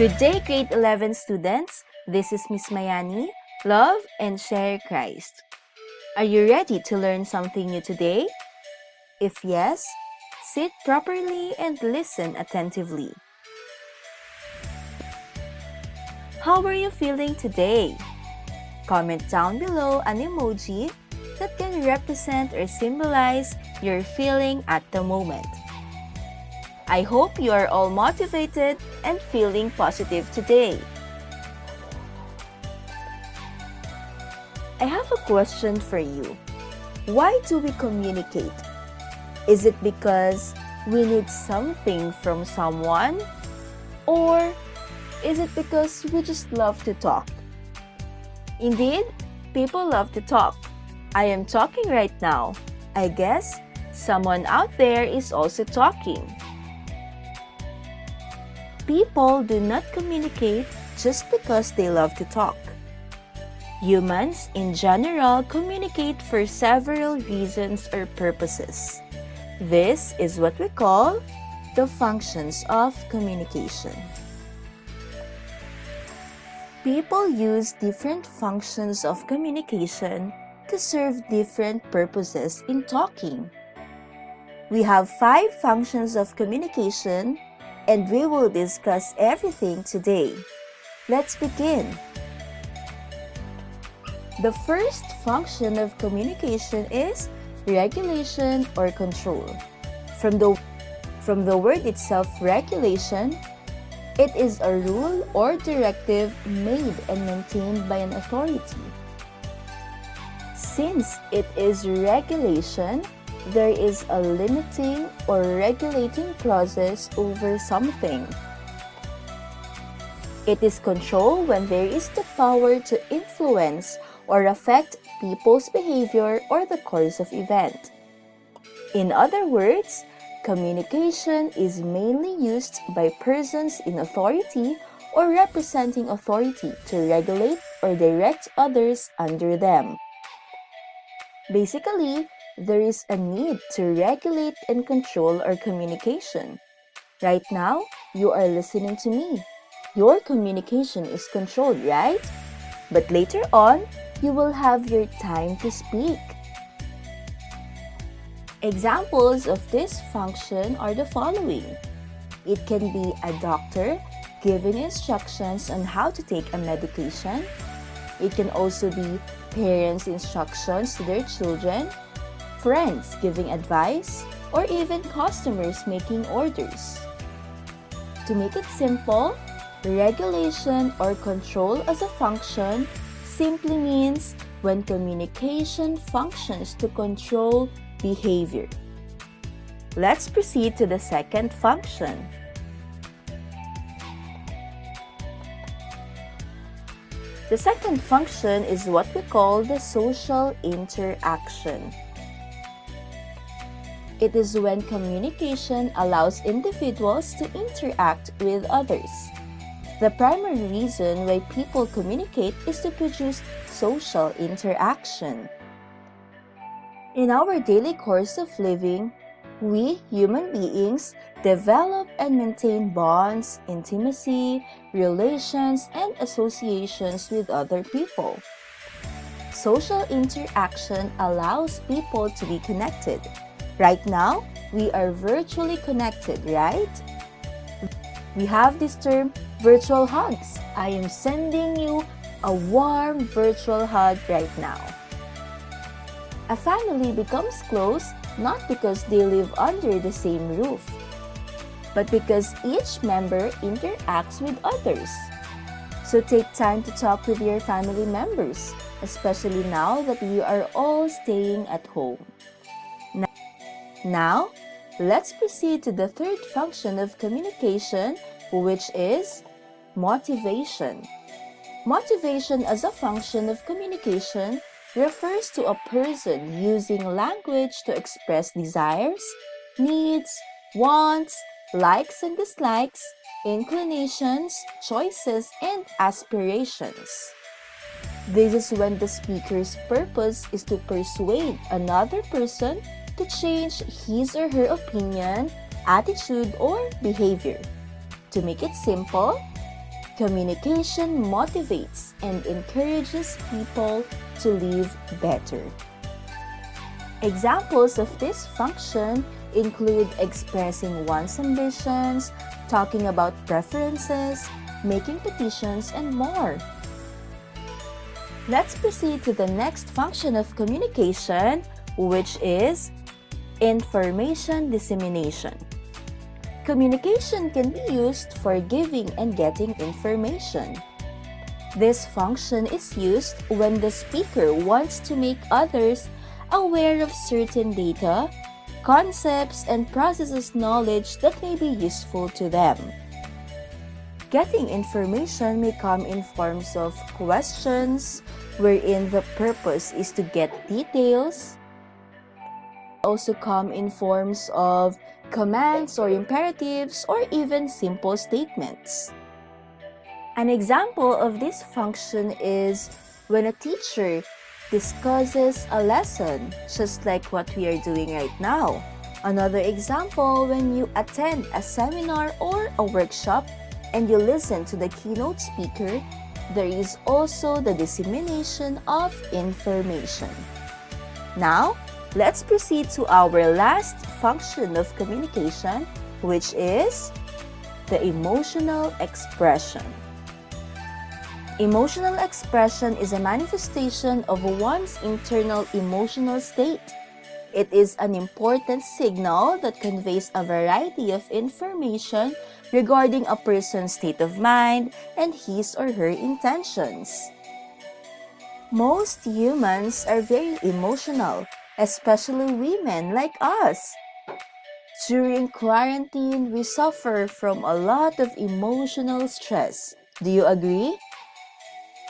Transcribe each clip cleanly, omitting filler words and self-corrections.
Good day, grade 11 students. This is Miss Mayani. Love and share Christ. Are you ready to learn something new today? If yes, sit properly and listen attentively. How are you feeling today? Comment down below an emoji that can represent or symbolize your feeling at the moment. I hope you are all motivated and feeling positive today. I have a question for you. Why do we communicate? Is it because we need something from someone? Or is it because we just love to talk? Indeed, people love to talk. I am talking right now. I guess someone out there is also talking. People do not communicate just because they love to talk. Humans in general communicate for several reasons or purposes. This is what we call the functions of communication. People use different functions of communication to serve different purposes in talking. We have 5 functions of communication, and we will discuss everything today. Let's begin. The first function of communication is regulation or control. From the word itself, regulation, it is a rule or directive made and maintained by an authority. Since it is regulation, there is a limiting or regulating process over something. It is control when there is the power to influence or affect people's behavior or the course of event. In other words, communication is mainly used by persons in authority or representing authority to regulate or direct others under them. Basically, there is a need to regulate and control our communication. Right now, you are listening to me. Your communication is controlled, right? But later on, you will have your time to speak. Examples of this function are the following. It can be a doctor giving instructions on how to take a medication. It can also be parents' instructions to their children, friends giving advice, or even customers making orders. To make it simple, regulation or control as a function simply means when communication functions to control behavior. Let's proceed to the second function. The second function is what we call the social interaction. It is when communication allows individuals to interact with others. The primary reason why people communicate is to produce social interaction. In our daily course of living, we human beings develop and maintain bonds, intimacy, relations, and associations with other people. Social interaction allows people to be connected. Right now, we are virtually connected, right? We have this term, virtual hugs. I am sending you a warm virtual hug right now. A family becomes close not because they live under the same roof, but because each member interacts with others. So take time to talk with your family members, especially now that we are all staying at home. Now, let's proceed to the third function of communication, which is motivation. Motivation as a function of communication refers to a person using language to express desires, needs, wants, likes and dislikes, inclinations, choices, and aspirations. This is when the speaker's purpose is to persuade another person to change his or her opinion, attitude, or behavior. To make it simple, Communication motivates and encourages people to live better. Examples of this function include expressing one's ambitions, talking about preferences, making petitions, and more. Let's proceed to the next function of communication, which is information dissemination. Communication can be used for giving and getting information. This function is used when the speaker wants to make others aware of certain data, concepts, and processes knowledge that may be useful to them. Getting information may come in forms of questions, wherein the purpose is to get details. Also come in forms of commands or imperatives, or even simple statements. An example of this function is when a teacher discusses a lesson, just like what we are doing right now. Another example, when you attend a seminar or a workshop and you listen to the keynote speaker, there is also the dissemination of information. Now, let's proceed to our last function of communication, which is the emotional expression. Emotional expression is a manifestation of one's internal emotional state. It is an important signal that conveys a variety of information regarding a person's state of mind and his or her intentions. Most humans are very emotional, especially women like us. During quarantine, we suffer from a lot of emotional stress. Do you agree?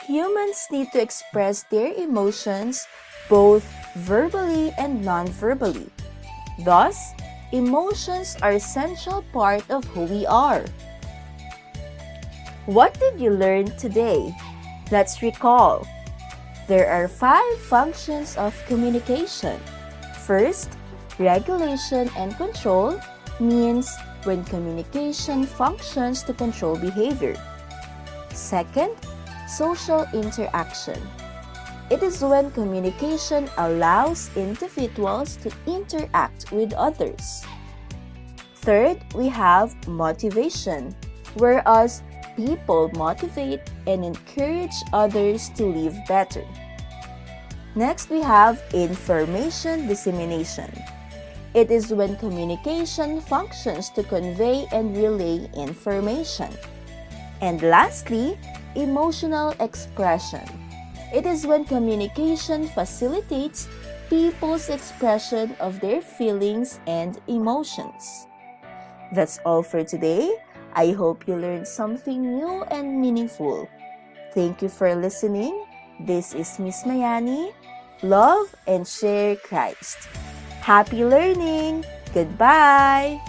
Humans need to express their emotions both verbally and non-verbally. Thus, emotions are an essential part of who we are. What did you learn today? Let's recall. There are 5 functions of communication. First, regulation and control means when communication functions to control behavior. Second, social interaction. It is when communication allows individuals to interact with others. Third, we have motivation, whereas people motivate and encourage others to live better. Next, we have information dissemination. It is when communication functions to convey and relay information. And lastly, emotional expression. It is when communication facilitates people's expression of their feelings and emotions. That's all for today. I hope you learned something new and meaningful. Thank you for listening. This is Miss Mayani. Love and share Christ. Happy learning! Goodbye!